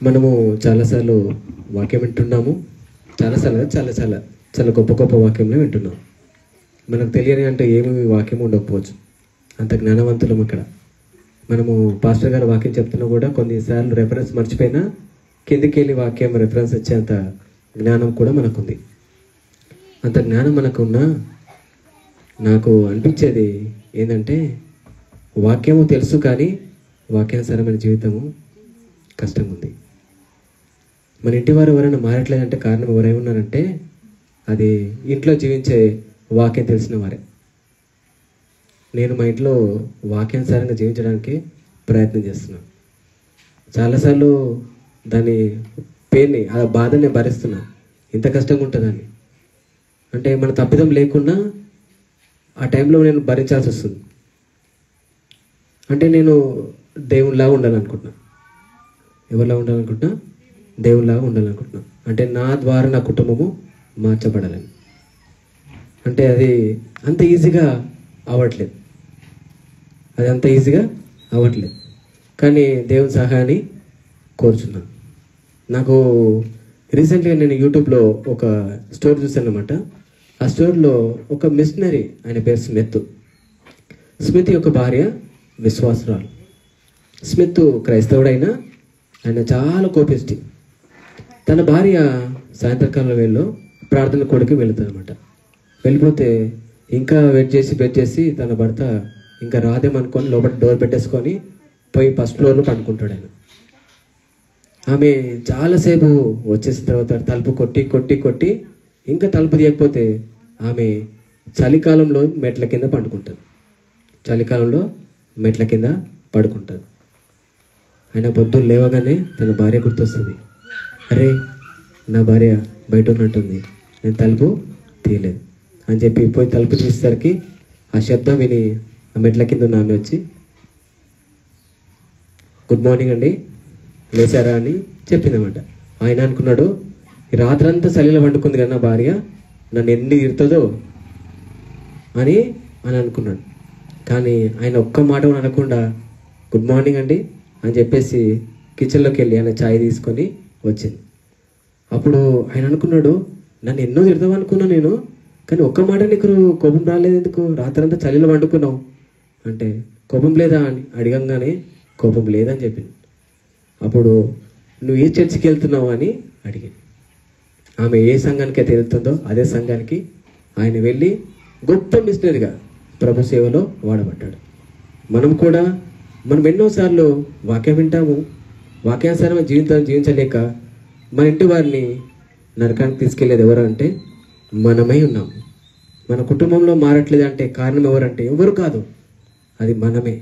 మనము చాలాసార్లు వాక్యం వింటున్నాము. చాలాసార్లు చాలా చాలా చాలా గొప్ప గొప్ప వాక్యంలో వింటున్నాం. మనకు తెలియని అంటే ఏమి వాక్యం ఉండకపోవచ్చు, అంత జ్ఞానవంతులం ఇక్కడ. మనము పాస్టర్ గారు వాక్యం చెప్తున్నా కూడా కొన్నిసార్లు రెఫరెన్స్ మర్చిపోయినా కిందికి వెళ్ళి వాక్యం రెఫరెన్స్ వచ్చేంత జ్ఞానం కూడా మనకుంది. అంత జ్ఞానం మనకున్నా నాకు అనిపించేది ఏంటంటే వాక్యము తెలుసు కానీ వాక్యానుసారమైన జీవితము కష్టంగా ఉంది. మన ఇంటి వారు ఎవరైనా మారట్లేదంటే కారణం ఎవరేమన్నారంటే అది ఇంట్లో జీవించే వాక్యం తెలిసిన వారే. నేను మా ఇంట్లో వాక్యానుసారంగా జీవించడానికి ప్రయత్నం చేస్తున్నాను. చాలాసార్లు దాని పెయిన్ని, ఆ బాధని భరిస్తున్నా. ఇంత కష్టంగా ఉంటుందని అంటే మన తప్పిదం లేకున్నా ఆ టైంలో నేను భరించాల్సి వస్తుంది. అంటే నేను దేవునిలాగా ఉండాలనుకుంటున్నా. ఎవరిలా ఉండాలనుకుంటున్నా? దేవునిలాగా ఉండాలనుకుంటున్నా. అంటే నా ద్వారా నా కుటుంబము మార్చబడాలని. అంటే అది అంత ఈజీగా అవ్వట్లేదు. కానీ దేవుని సహాయాన్ని కోరుచున్నాను. నాకు రీసెంట్గా నేను యూట్యూబ్లో ఒక స్టోరీ చూశాను అనమాట. ఆ స్టోరీలో ఒక మిషనరీ, ఆయన పేరు స్మిత్ యొక్క భార్య విశ్వాసురాలు. స్మిత్ క్రైస్తవుడైనా ఆయన చాలా కోపిష్టి. తన భార్య సాయంత్రకాల వేళలో ప్రార్థన కూడికి వెళుతుంది అనమాట. వెళ్ళిపోతే ఇంకా వెయిట్ చేసి తన భర్త ఇంకా రాదేమనుకొని లోపల డోర్ పెట్టేసుకొని పోయి ఫస్ట్ ఫ్లోర్లో పండుకుంటాడు ఆయన. ఆమె చాలాసేపు వచ్చేసిన తర్వాత తలుపు కొట్టి ఇంకా తలుపు తీయకపోతే ఆమె చలికాలంలో మెట్ల కింద పడుకుంటుంది. ఆయన పొద్దున్న లేవగానే తన భార్య గుర్తొస్తుంది. అరే, నా భార్య బయట ఉన్నట్టుంది, నేను తలుపు తీయలేదు అని చెప్పి పోయి తలుపు తీసేసరికి ఆ శబ్దం విని ఆ మెట్ల కింద ఉన్న ఆమె వచ్చి గుడ్ మార్నింగ్ అండి, లేచారా అని చెప్పిందన్నమాట. ఆయన అనుకున్నాడు, ఈ రాత్రంతా చలిలో వండుకుంది కదా నా భార్య, నన్ను ఎన్ని తిడుతుందో అని అనుకున్నాడు. కానీ ఆయన ఒక్క మాట కూడా అనకుండా గుడ్ మార్నింగ్ అండి అని చెప్పేసి కిచెన్లోకి వెళ్ళి ఆయన ఛాయ్ తీసుకొని వచ్చింది. అప్పుడు ఆయన అనుకున్నాడు, నన్ను ఎన్నో తిడదాం అనుకున్నా నేను, కానీ ఒక్క మాట నీకు కోపం రాలేదు ఎందుకు? రాత్రంతా చలిలో వండుకున్నావు అంటే కోపం లేదా అని అడగంగానే కోపం లేదని చెప్పింది. అప్పుడు నువ్వు ఏ చర్చికి వెళ్తున్నావు అని అడిగింది. ఆమె ఏ సంఘానికి అయితే వెళ్తుందో అదే సంఘానికి ఆయన వెళ్ళి గొప్ప మిషనరీగా ప్రభు సేవలో వాడబడ్డాడు. మనం ఎన్నోసార్లు వాక్యం వింటాము, వాక్యానుసారమైన జీవితాన్ని జీవించలేక మన ఇంటి వారిని నరకానికి తీసుకెళ్లేది ఎవరు అంటే మనమై ఉన్నాము. మన కుటుంబంలో మారట్లేదు అంటే కారణం ఎవరంటే ఎవరు కాదు, అది మనమే.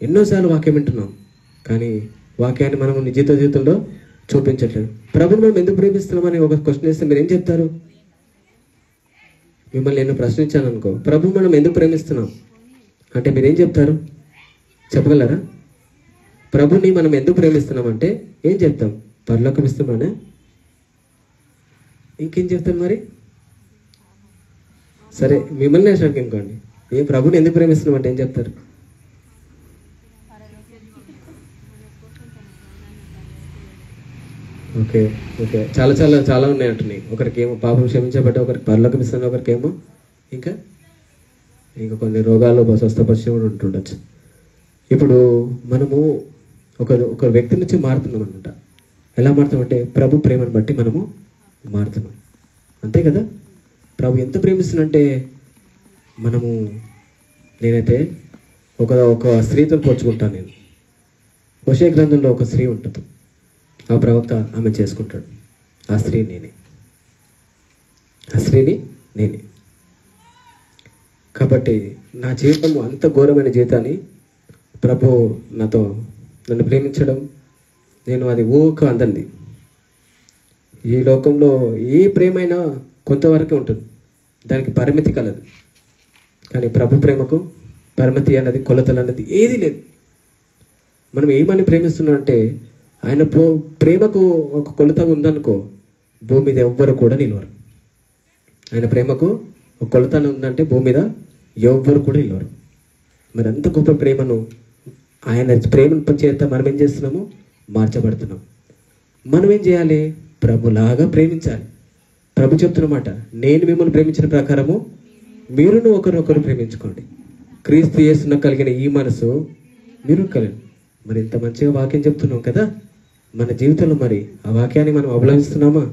ఎన్నోసార్లు వాక్యం వింటున్నాం కానీ వాక్యాన్ని మనం నిజ జీవితంలో చూపించట్లేదు. ప్రభుని మనం ఎందుకు ప్రేమిస్తున్నామని ఒక క్వశ్చన్ వేస్తే మీరు ఏం చెప్తారు? మిమ్మల్ని నేను ప్రశ్నించాను అనుకో, ప్రభు మనం ఎందుకు ప్రేమిస్తున్నాం అంటే మీరేం చెప్తారు? చెప్పగలరా? ప్రభుని మనం ఎందుకు ప్రేమిస్తున్నామంటే ఏం చెప్తాం? పరలోకం ఇస్తున్నానే. ఇంకేం చెప్తాను మరి? సరే, మిమ్మల్ని అసలు ఇంకోండి, ఏ ప్రభుని ఎందుకు ప్రేమిస్తున్నాం అంటే ఏం చెప్తారు? ఓకే చాలా చాలా చాలా ఉన్నాయి అంటున్నాయి. ఒకరికేమో పాపం క్షమించబట్టే, ఒకరికి పరలోకం ఇస్తాను, ఒకరికేమో ఇంకా కొన్ని రోగాలు స్వస్థపరిచే కూడా ఉంటుండొచ్చు. ఇప్పుడు మనము ఒక వ్యక్తి నుంచి మారుతున్నాం అనమాట. ఎలా మారుతామంటే ప్రభు ప్రేమను బట్టి మనము మారుతున్నాం, అంతే కదా. ప్రభు ఎంత ప్రేమిస్తున్నంటే నేనైతే ఒక స్త్రీతో పోల్చుకుంటాను. నేను హోషేయ గ్రంథంలో ఒక స్త్రీ ఉంటుంది, ఆ ప్రవక్త ఆమె చేసుకుంటాడు. ఆ స్త్రీని నేనే. కాబట్టి నా జీవితం అంత ఘోరమైన జీవితాన్ని ప్రభు నన్ను ప్రేమించడం, నేను అది అందండి. ఈ లోకంలో ఏ ప్రేమైనా కొంతవరకే ఉంటుంది, దానికి పరిమితి కలదు. కానీ ప్రభు ప్రేమకు పరిమితి అన్నది, కొలతలు అన్నది ఏది లేదు. మనం ఏమని ప్రేమిస్తున్నాం అంటే ఆయన ప్రేమకు ఒక కొలత ఉందనుకో, భూమి మీద ఎవ్వరు కూడా నిలవరు. ఆయన ప్రేమకు ఒక కొలత ఉందంటే భూమి మీద ఎవ్వరు కూడా నిలవరు. మరి అంత గొప్ప ప్రేమను, ఆయన ప్రేమను చేత మనం ఏం చేస్తున్నాము? మార్చబడుతున్నాం. మనం ఏం చేయాలి? ప్రభులాగా ప్రేమించాలి. ప్రభు చెప్తున్నమాట, నేను మిమ్మల్ని ప్రేమించిన ప్రకారము మీరును ఒకరినొకరు ప్రేమించుకోండి. క్రీస్తు యేసున కలిగిన ఈ మనసు మీరు కలిగి. మరి ఇంత మంచిగా వాక్యం చెప్తున్నాం కదా, మన జీవితంలో మరి ఆ వాక్యాన్ని మనం అవలంబిస్తున్నామా?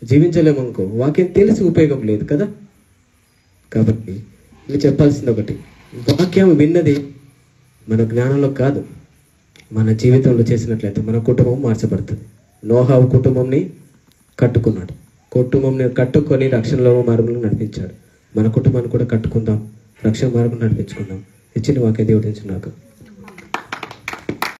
జీవించలేము అనుకో, వాక్యం తెలిసి ఉపయోగం లేదు కదా. కాబట్టి నేను చెప్పాల్సింది ఒకటి, వాక్యం విన్నది మన జ్ఞానంలో కాదు, మన జీవితంలో చేసినట్లయితే మన కుటుంబం మార్చబడుతుంది. నోహావు కుటుంబంని కట్టుకున్నాడు, కుటుంబంని కట్టుకొని రక్షణలో మార్గంలో నడిపించాడు. మన కుటుంబాన్ని కూడా కట్టుకుందాం, రక్షణ మార్గం నడిపించుకుందాం. ఇచ్చిన వాక్య దేవుడు నాకు